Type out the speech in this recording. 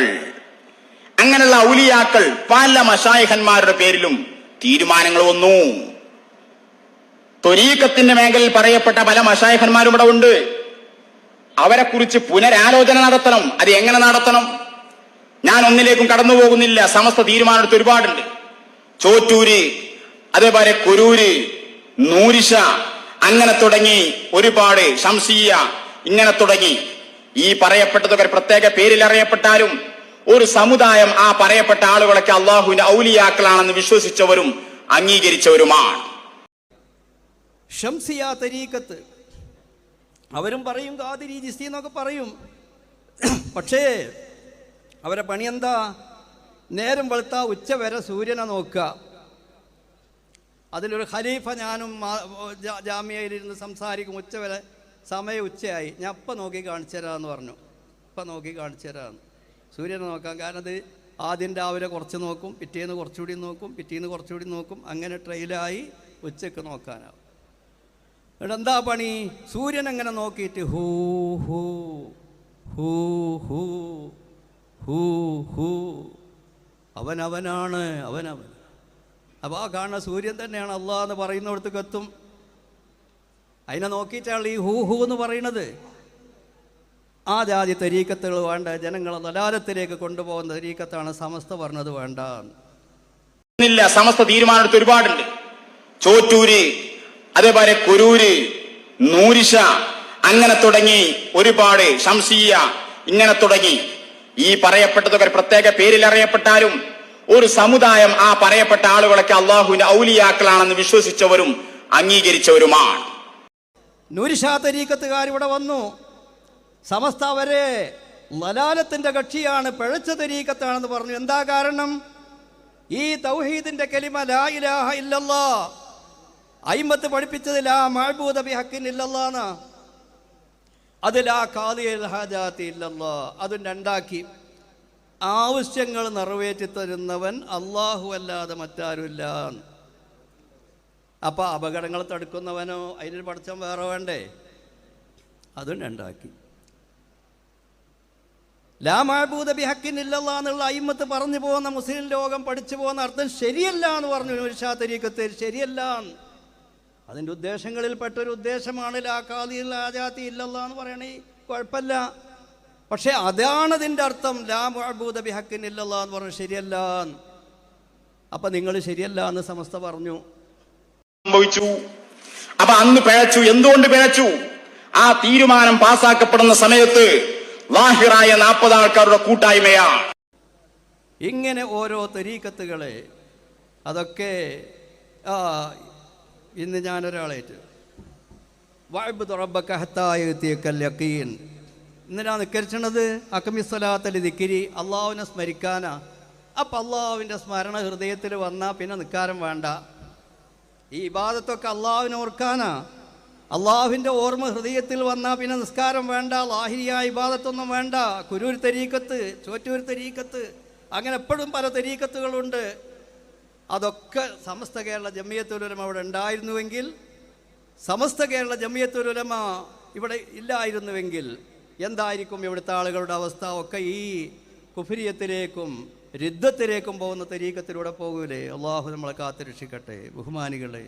ഔലിയാക്കൾ. അങ്ങനെയുള്ള ഔലിയാക്കൾ പല മശായിഖന്മാരുടെ പേരിലും തീരുമാനങ്ങൾ വന്നു. ത്വരീഖത്തിന്റെ മേഖലയിൽ പറയപ്പെട്ട പല മശായിഖന്മാരും ഇവിടെ ഉണ്ട്. അവരെ കുറിച്ച് പുനരാലോചന നടത്തണം. അത് എങ്ങനെ നടത്തണം? ഞാൻ ഒന്നിലേക്കും കടന്നു പോകുന്നില്ല. സമസ്ത തീരുമാനമെടുത്ത് ഒരുപാടുണ്ട്. ചോറ്റൂര്, അതേപോലെ കുരൂര്, നൂരിഷ, അങ്ങനെ തുടങ്ങി ഒരുപാട്, ശംസിയ, ഇങ്ങനെ തുടങ്ങി ഈ പറയപ്പെട്ടതൊക്കെ പ്രത്യേക പേരിൽ അറിയപ്പെട്ടാലും ഒരു സമുദായം ആ പറയപ്പെട്ട ആളുകളൊക്കെ അള്ളാഹുവിന്റെ ഔലിയാക്കളാണെന്ന് വിശ്വസിച്ചവരും അംഗീകരിച്ചവരുമാണ്. ഷംസിയ തരീഖത്ത് അവരും പറയും ഖാദിരി ജിസ്തി എന്നൊക്കെ പറയും. പക്ഷേ അവരെ പണി എന്താ? നേരം വെളുത്താ ഉച്ച വരെ സൂര്യനെ നോക്കുക. അതിലൊരു ഖലീഫ ഞാനും ജാമ്യയിലിരുന്ന് സംസാരിക്കും. ഉച്ച വരെ സമയം ഉച്ചയായി, ഞാൻ ഇപ്പം നോക്കി കാണിച്ചു തരാമെന്ന് പറഞ്ഞു. ഇപ്പം നോക്കി കാണിച്ചു തരാമെന്ന്. സൂര്യനെ നോക്കാം. കാരണം അത് ആദ്യം രാവിലെ കുറച്ച് നോക്കും, പിറ്റേന്ന് കുറച്ചുകൂടി നോക്കും, പിറ്റേന്ന് കുറച്ചുകൂടി നോക്കും, അങ്ങനെ ട്രെയിലായി ഉച്ചയ്ക്ക് നോക്കാനാവും. എന്നിട്ട് എന്താ പണി? സൂര്യൻ അങ്ങനെ നോക്കിയിട്ട് ഹൂ ഹൂ ഹൂ ഹൂ ഹൂ ഹൂ അവനവനാണ് അവനവൻ. അപ്പോൾ ആ കാണുന്ന സൂര്യൻ തന്നെയാണ് അള്ളാഹ് എന്ന് പറയുന്നിടത്തേക്ക് എത്തും. അതിനെ നോക്കിയിട്ടാണ് ഈ ഹൂ ഹൂ എന്ന് പറയുന്നത്. ആ ജാതി തരീക്കത്തുകൾ വേണ്ട, ജനങ്ങളെ ദലാലത്തിലേക്ക് കൊണ്ടുപോകുന്ന തരീക്കത്താണ് സമസ്ത പറഞ്ഞത് വേണ്ട. സമസ്ത തീരുമാനമെടുത്ത് ഒരുപാടുണ്ട്. ചോറ്റൂര്, അതേപോലെ കുരൂര്, നൂരിഷ, അങ്ങനെ തുടങ്ങി ഒരുപാട്, ശംസിയ, ഇങ്ങനെ തുടങ്ങി ഈ പറയപ്പെട്ടതൊക്കെ പ്രത്യേക പേരിൽ അറിയപ്പെട്ടാലും ഒരു സമുദായം ആ പറയപ്പെട്ട ആളുകളൊക്കെ അള്ളാഹുവിന്റെ ഔലിയാക്കളാണെന്ന് വിശ്വസിച്ചവരും അംഗീകരിച്ചവരുമാണ്. നൂരിഷ തരീക്കത്തുകാർ ഇവിടെ വന്നു. സമസ്ത അവരെ ലലാലത്തിന്റെ കക്ഷിയാണ്, പിഴച്ച തരീക്കത്താണെന്ന് പറഞ്ഞു. എന്താ കാരണം? ഈ തൗഹീദിന്റെ കലിമ ലാ ഇലാഹ ഇല്ലല്ലാഹ് അയിമത്ത് പഠിപ്പിച്ചത് ലാ മഅബൂദ ബിഹഖിൻ ഇല്ലല്ലാഹ്, അത് ലാ ഖാദിയൽ ഹാജാത്തി ഇല്ലല്ലാഹ്, അതും രണ്ടാക്കി. ആവശ്യങ്ങൾ നിറവേറ്റി തരുന്നവൻ അല്ലാഹു അല്ലാതെ മറ്റാരുമില്ല. അപ്പം അപകടങ്ങൾ തടുക്കുന്നവനോ അതിനൊരു പഠിച്ചം വേറെ വേണ്ടേ? അതും രണ്ടാക്കി. ലാ മഅബൂദ ബിഹഖിൻ ഇല്ലല്ലാഹ് എന്നുള്ള അയിമത്ത് പറഞ്ഞു പോകുന്ന മുസ്ലിം ലോകം പഠിച്ചു പോകുന്ന അർത്ഥം ശരിയല്ല എന്ന് പറഞ്ഞു നൂരിഷ തരീഖത്ത്. ശരിയല്ല, അതിൻ്റെ ഉദ്ദേശങ്ങളിൽ പെട്ടൊരു ഉദ്ദേശമാണ് ലാ ഖാദിയൽ ഹാജാത്തി ഇല്ലല്ലാഹ് എന്ന് പറയണേ, കുഴപ്പമില്ല. പക്ഷെ അതാണ് അതിൻ്റെ അർത്ഥം. ലാ മഅബൂദ ബിഹഖിൻ ഇല്ലല്ലാഹ് എന്ന് പറഞ്ഞു ശരിയല്ല. അപ്പം നിങ്ങൾ ശരിയല്ല എന്ന് സമസ്ത പറഞ്ഞു. സംഭവിച്ചു. അപ്പൊ അന്ന് പിഴച്ചു. എന്തുകൊണ്ട് പിഴച്ചു? ആ തീരുമാനം പാസാക്കപ്പെടുന്ന സമയത്ത് ലാഹിറായ 40 ആൾക്കാരുടെ കൂട്ടായ്മയാണ്. ഇങ്ങനെ ഓരോ തരീക്കത്തുകളെ അതൊക്കെ ഇന്ന് ഞാനൊരാളായിട്ട് വഅബ്ദു റബ്ബക ഹത്താ യഅതിയകൽ യഖീൻ ഇന്നലാ നിക്കരിച്ചത് അഖമിസ്സലാത്തലി ദിക്രി, അള്ളാഹുവിനെ സ്മരിക്കാനാ. അപ്പം അള്ളാഹുവിൻ്റെ സ്മരണ ഹൃദയത്തിൽ വന്നാൽ പിന്നെ നിക്കാരം വേണ്ട. ഈ ഇബാദത്തൊക്കെ അള്ളാഹുവിനെ ഓർക്കാനാ. അള്ളാഹുവിൻ്റെ ഓർമ്മ ഹൃദയത്തിൽ വന്നാൽ പിന്നെ നിസ്കാരം വേണ്ട, ലാഹിരിയായ ഇബാദത്തൊന്നും വേണ്ട. കുരൂർ തരീക്കത്ത്, ചോറ്റൂർ തരീക്കത്ത്, അങ്ങനെ എപ്പോഴും പല തരീക്കത്തുകളുണ്ട്. അതൊക്കെ സമസ്ത കേരള ജമിയത്തുൽ ഉലമ അവിടെ ഉണ്ടായിരുന്നുവെങ്കിൽ, സമസ്ത കേരള ജമിയത്തുൽ ഉലമ ഇവിടെ ഇല്ലായിരുന്നുവെങ്കിൽ എന്തായിരിക്കും ഇവിടുത്തെ ആളുകളുടെ അവസ്ഥ? ഒക്കെ ഈ കുഫ്രിയത്തിലേക്കും രിദ്ദത്തിലേക്കും പോകുന്ന തരീക്കത്തിലൂടെ പോകൂലേ? അള്ളാഹു നമ്മളെ കാത്തുരക്ഷിക്കട്ടെ. ബഹുമാനികളെ,